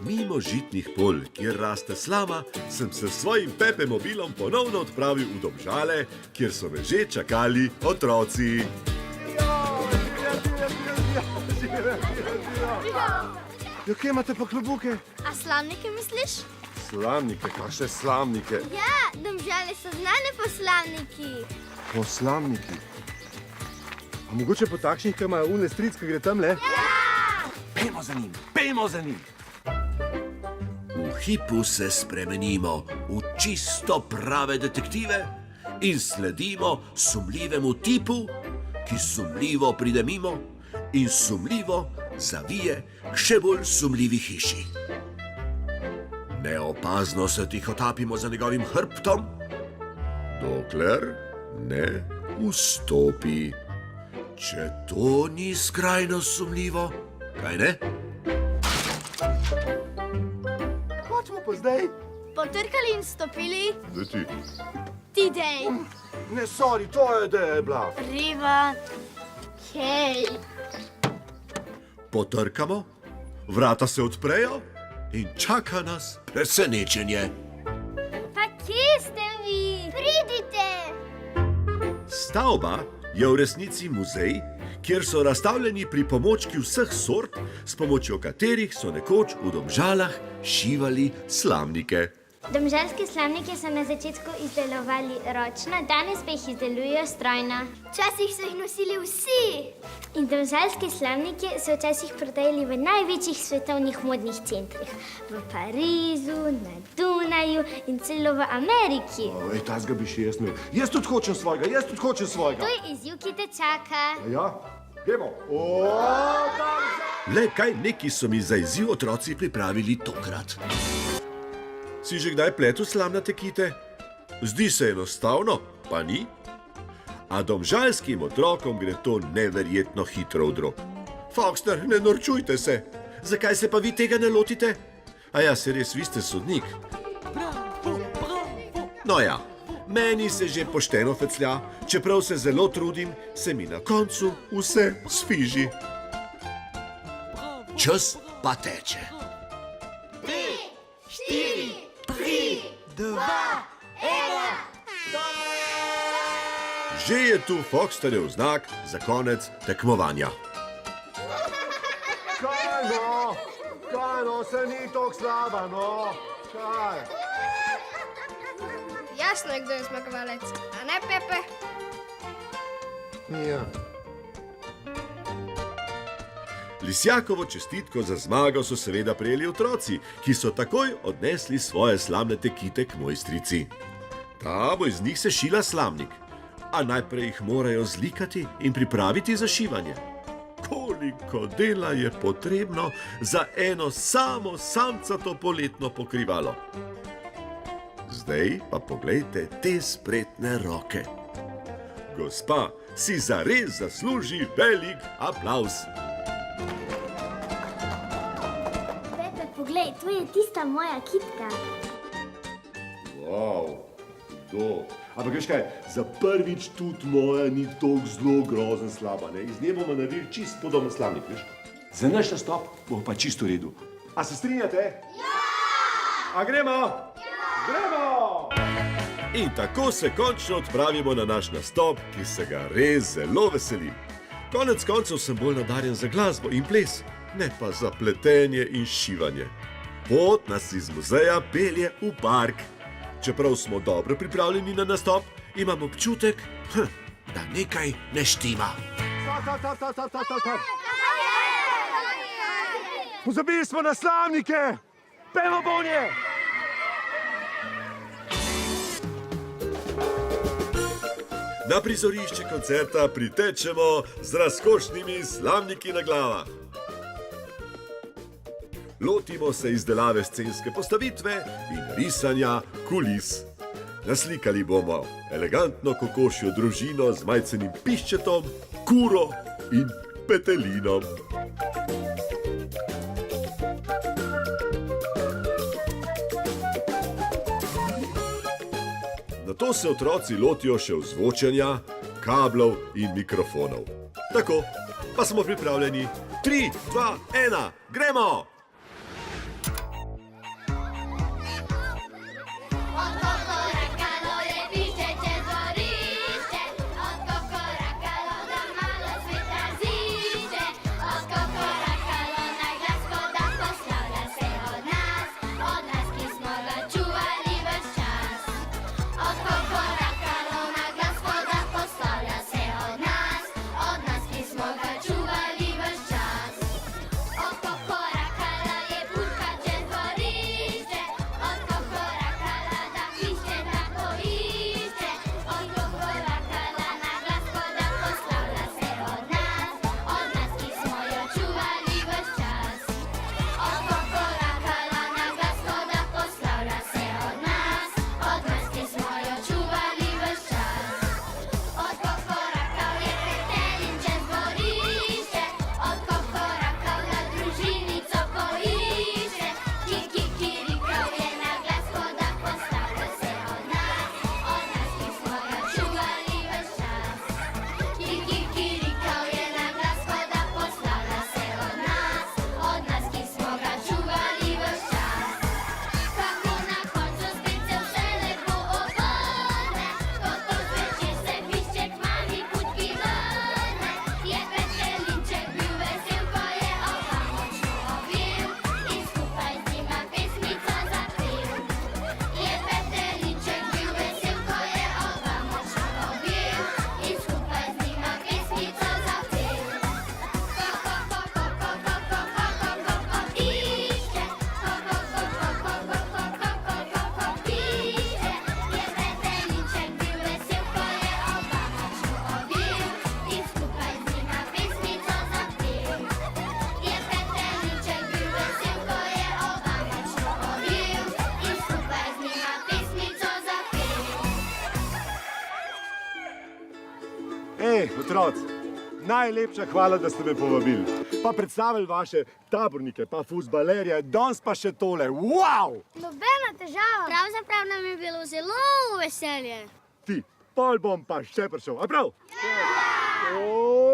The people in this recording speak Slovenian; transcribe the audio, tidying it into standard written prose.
Mimo žitnih polj, kjer raste slama, sem se s svojim Pepe mobilom ponovno odpravil v Domžale, kjer so me že čakali otroci. Ja, kje imate pa klobuke? A slamnike misliš? Slamnike, kakšne slamnike? Ja, Domžale so znane po slamnikih. Po slamniki. A mogoče po takšnih, ki imajo une stric, ki gre tam le? Ja! Pejmo za njim, pejmo za njim. V hipu se spremenimo v čisto prave detektive in sledimo sumljivemu tipu, ki sumljivo pride mimo in sumljivo zavije k še bolj sumljivi hiši. Neopazno se tihotapimo za njegovim hrbtom, dokler ne vstopi. Če to ni skrajno sumljivo, kaj ne? Kaj smo pa zdaj? Potrkali in stopili. Da ti. Ti dej. Ne, sorry, to je, da je bila. Riva. Hej. Potrkamo, vrata se odprejo in čaka nas presenečenje. Pa kje ste vi? Pridite. Stavba je v resnici muzej, kjer so razstavljeni pripomočki vseh sort, s pomočjo katerih so nekoč v Domžalah šivali slamnike. Domžalske slamnike so na začetku izdelovali ročno, danes pa jih izdelujejo strojno. Včasih so jih nosili vsi. In domžalske slamnike so včasih prodajali v največjih svetovnih modnih centrih. V Parizu, na Dunaju in celo v Ameriki. Ej, tazga bi še jaz imel. Jaz tudi hočem svojega, To je izziv, ki te čaka. Ja, gremo. Le kaj neki so mi za izziv otroci pripravili tokrat. Si že kdaj pletel slamnate kite? Zdi se enostavno, pa ni? A domžalskim otrokom gre to neverjetno hitro v drog. Foxter, ne norčujte se. Zakaj se pa vi tega ne lotite? A ja, se res, vi ste sodnik. No ja, meni se že pošteno feclja, čeprav se zelo trudim, se mi na koncu vse sfiži. Čas pa teče. 2, 1. Že je tu Foxterjev znak za konec tekmovanja. Kaj no, se ni toliko slaba, no. Kaj? Jasno je, kdo je zmagovalec. A ne, Pepe? Ja. Lisjakovo čestitko za zmago so seveda prejeli otroci, ki so takoj odnesli svoje slamnate kite k mojstrici. Ta bo iz njih sešila slamnik, a najprej jih morajo zlikati in pripraviti za šivanje. Koliko dela je potrebno za eno samo samcato poletno pokrivalo. Zdaj pa poglejte te spretne roke. Gospa si zares zasluži velik aplavz. Pepe, poglej, to je tista moja kitka. Wow, to. Ampak veš kaj, za prvič tudi moja ni toliko zelo grozen slaba, ne? Iz nje bomo naredili čist podoben slamnik, veš? Za naš nastop bo pa čisto v redu. A se strinjate? Ja! A gremo? Ja! Gremo! In tako se končno odpravimo na naš nastop, ki se ga res zelo veselim. Konec koncev sem bolj nadarjen za glasbo in ples, ne pa za pletenje in šivanje. Pot nas iz muzeja pelje v park. Čeprav smo dobro pripravljeni na nastop, imam občutek, da nekaj ne štima. Pozabili smo na slamnike! Pejmo bolje! Na prizorišče koncerta pritečemo z razkošnimi slamniki na glavah. Lotimo se izdelave scenske postavitve in risanja kulis. Naslikali bomo elegantno kokošjo družino z majcenim piščetom, kuro in petelinom. Nato se otroci lotijo še ozvočenja, kablov in mikrofonov. Tako, pa smo pripravljeni. 3, 2, 1, gremo! Ej, otroci, najlepša hvala, da ste me povabili. Pa predstavili vaše tabornike, pa fuzbalerje, danes pa še tole. Wow! Nobena težava. Pravzaprav nam je bilo zelo veselje. Ti, pol bom pa še prišel. A prav? Ja!